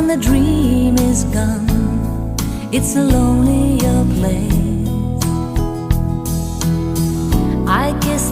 when the dream is gone, it's a lonelier place. I guess